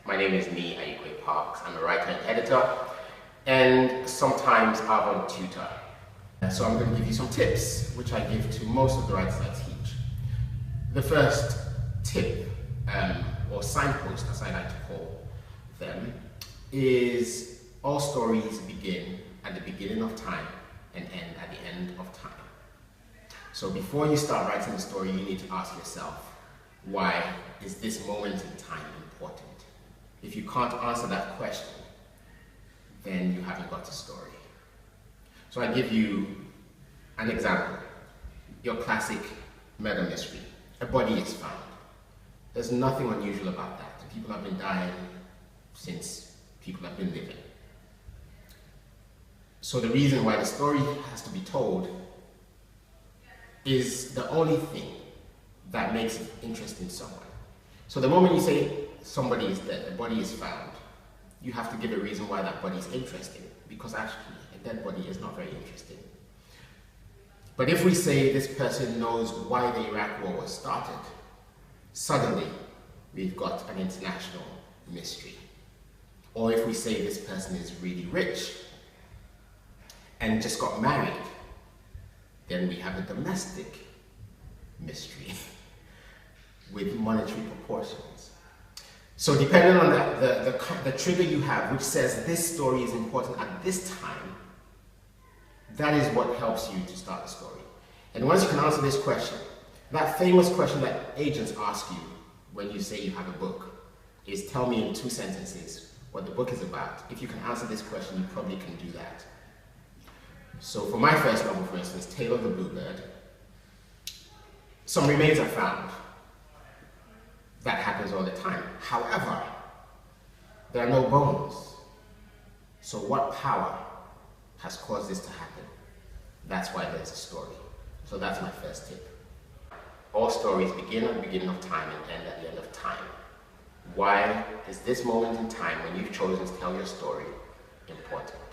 My name is Ayikwei. I'm a writer and editor, and sometimes Arvon tutor. So I'm going to give you some tips, which I give to most of the writers I teach. The first tip, or signpost as I like to call them, is all stories begin at the beginning of time and end at the end of time. So before you start writing a story, you need to ask yourself, why is this moment in time important? If you can't answer that question, then you haven't got a story. So I give you an example. Your classic murder mystery. A body is found. There's nothing unusual about that. People have been dying since people have been living. So the reason why the story has to be told is the only thing that makes it interesting to someone. So the moment you say somebody is dead, a body is found, you have to give a reason why that body is interesting, because actually a dead body is not very interesting. But if we say this person knows why the Iraq War was started, suddenly we've got an international mystery. Or if we say this person is really rich and just got married, then we have a domestic mystery with monetary proportions. So depending on the trigger you have, which says this story is important at this time, that is what helps you to start the story. And once you can answer this question, that famous question that agents ask you when you say you have a book is, tell me in 2 sentences what the book is about. If you can answer this question, you probably can do that. So for my first novel, for instance, Tale of the Bluebird, some remains are found. That happens all the time. However, there are no bones. So what power has caused this to happen? That's why there's a story. So that's my first tip. All stories begin at the beginning of time and end at the end of time. Why is this moment in time when you've chosen to tell your story important?